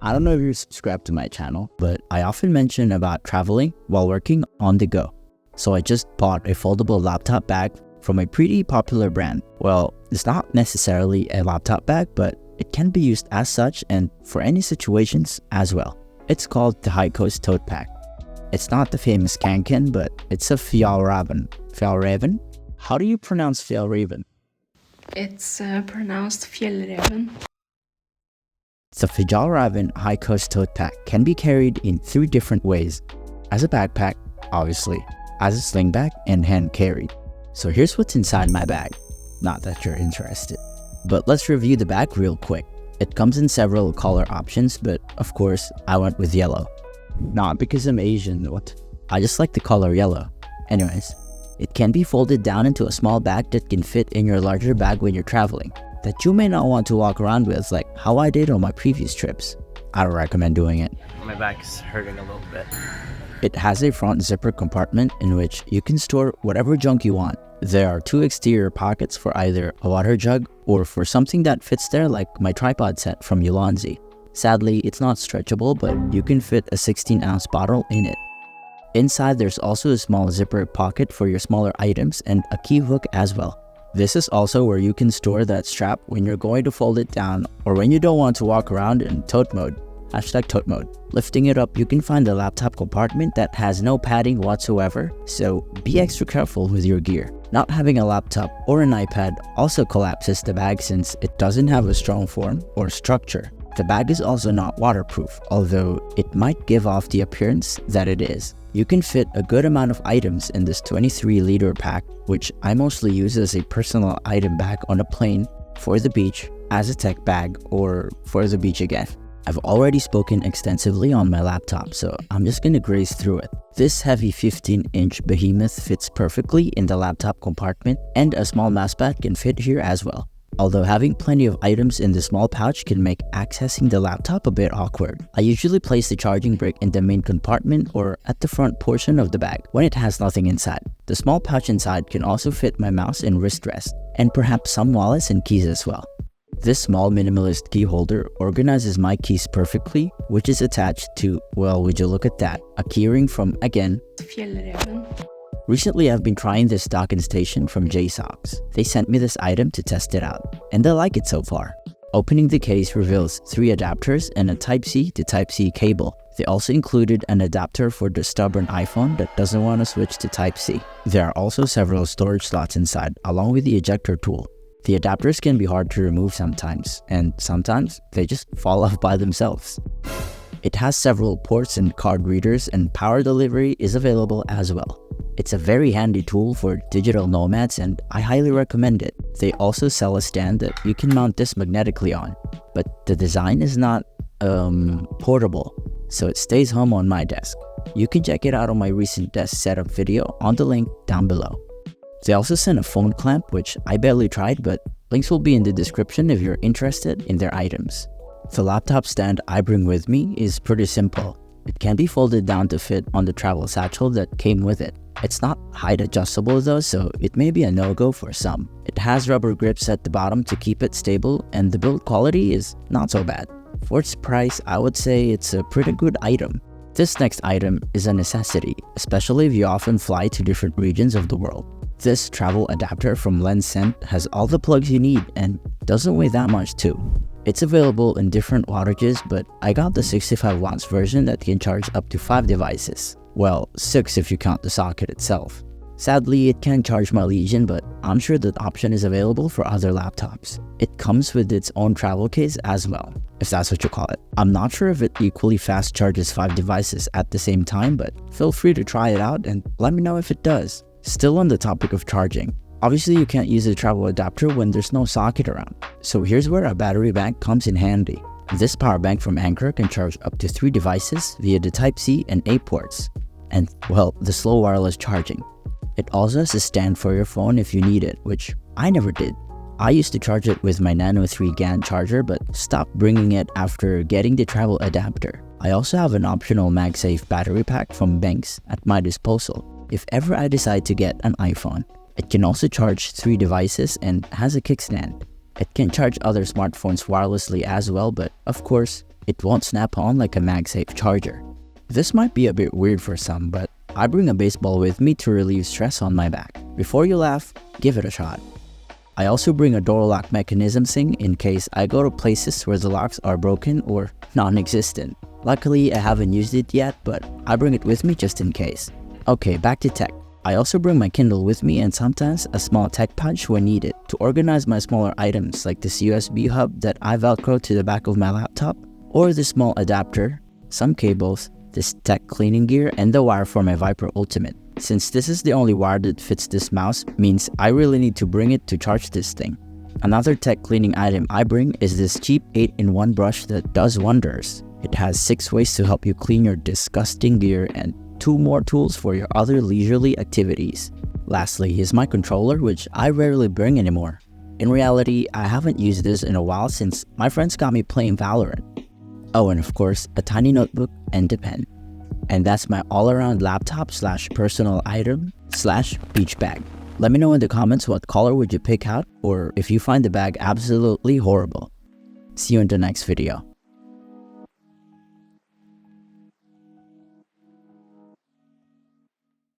I don't know if you're subscribed to my channel, but I often mention about traveling while working on the go. So I just bought a foldable laptop bag from a pretty popular brand. Well, it's not necessarily a laptop bag, but it can be used as such and for any situations as well. It's called the High Coast Tote Pack. It's not the famous Kanken, but it's a Fjällräven. Fjällräven? How do you pronounce Fjällräven? It's pronounced Fjällräven. The Fjällräven High Coast Tote Pack can be carried in 3 different ways. As a backpack, obviously, as a sling bag, and hand carried. So here's what's inside my bag. Not that you're interested. But let's review the bag real quick. It comes in several color options, but of course, I went with yellow. Not because I'm Asian, what? I just like the color yellow. Anyways, it can be folded down into a small bag that can fit in your larger bag when you're traveling, that you may not want to walk around with like how I did on my previous trips. I don't recommend doing it. My back's hurting a little bit. It has a front zipper compartment in which you can store whatever junk you want. There are 2 exterior pockets for either a water jug or for something that fits there like my tripod set from Ulanzi. Sadly, it's not stretchable, but you can fit a 16-ounce bottle in it. Inside, there's also a small zipper pocket for your smaller items and a key hook as well. This is also where you can store that strap when you're going to fold it down or when you don't want to walk around in tote mode. #tote mode. Lifting it up, you can find a laptop compartment that has no padding whatsoever, so be extra careful with your gear. Not having a laptop or an iPad also collapses the bag since it doesn't have a strong form or structure. The bag is also not waterproof, although it might give off the appearance that it is. You can fit a good amount of items in this 23-liter pack, which I mostly use as a personal item bag on a plane, for the beach, as a tech bag, or for the beach again. I've already spoken extensively on my laptop, so I'm just gonna graze through it. This heavy 15-inch behemoth fits perfectly in the laptop compartment, and a small mouse pad can fit here as well. Although having plenty of items in the small pouch can make accessing the laptop a bit awkward. I usually place the charging brick in the main compartment or at the front portion of the bag when it has nothing inside. The small pouch inside can also fit my mouse and wrist rest, and perhaps some wallets and keys as well. This small minimalist key holder organizes my keys perfectly, which is attached to, well, would you look at that, a keyring from, again, Fjällräven. Recently, I've been trying this docking station from JSOX. They sent me this item to test it out, and I like it so far. Opening the case reveals 3 adapters and a Type-C to Type-C cable. They also included an adapter for the stubborn iPhone that doesn't want to switch to Type-C. There are also several storage slots inside, along with the ejector tool. The adapters can be hard to remove sometimes, and sometimes they just fall off by themselves. It has several ports and card readers, and power delivery is available as well. It's a very handy tool for digital nomads, and I highly recommend it. They also sell a stand that you can mount this magnetically on, but the design is not portable, so it stays home on my desk. You can check it out on my recent desk setup video on the link down below. They also sent a phone clamp, which I barely tried, but links will be in the description if you're interested in their items. The laptop stand I bring with me is pretty simple. It can be folded down to fit on the travel satchel that came with it. It's not height adjustable though, so it may be a no-go for some. It has rubber grips at the bottom to keep it stable, and the build quality is not so bad. For its price, I would say it's a pretty good item. This next item is a necessity, especially if you often fly to different regions of the world. This travel adapter from LensSent has all the plugs you need and doesn't weigh that much too. It's available in different wattages, but I got the 65 watts version that can charge up to 5 devices. Well, 6 if you count the socket itself. Sadly, it can't charge my Legion, but I'm sure that option is available for other laptops. It comes with its own travel case as well, if that's what you call it. I'm not sure if it equally fast charges 5 devices at the same time, but feel free to try it out and let me know if it does. Still on the topic of charging, obviously you can't use a travel adapter when there's no socket around, so here's where a battery bank comes in handy. This power bank from Anker can charge up to 3 devices via the Type-C and A ports, and well, the slow wireless charging. It also has a stand for your phone if you need it, which I never did. I used to charge it with my Nano 3 GAN charger, but stopped bringing it after getting the travel adapter. I also have an optional MagSafe battery pack from Banks at my disposal if ever I decide to get an iPhone. It can also charge 3 devices and has a kickstand. It can charge other smartphones wirelessly as well, but of course, It won't snap on like a MagSafe charger. This might be a bit weird for some, but I bring a baseball with me to relieve stress on my back. Before you laugh, give it a shot. I also bring a door lock mechanism thing in case I go to places where the locks are broken or non-existent. Luckily, I haven't used it yet, but I bring it with me just in case. Okay, back to tech. I also bring my Kindle with me and sometimes a small tech pouch when needed to organize my smaller items like this USB hub that I velcro to the back of my laptop, or this small adapter, some cables, this tech cleaning gear, and the wire for my Viper Ultimate. Since this is the only wire that fits this mouse, means I really need to bring it to charge this thing. Another tech cleaning item I bring is this cheap 8-in-1 brush that does wonders. It has 6 ways to help you clean your disgusting gear and 2 more tools for your other leisurely activities. Lastly is my controller, which I rarely bring anymore. In reality, I haven't used this in a while since my friends got me playing Valorant. Oh, and of course, a tiny notebook and a pen. And that's my all-around laptop / personal item / beach bag. Let me know in the comments what color would you pick out, or if you find the bag absolutely horrible. See you in the next video.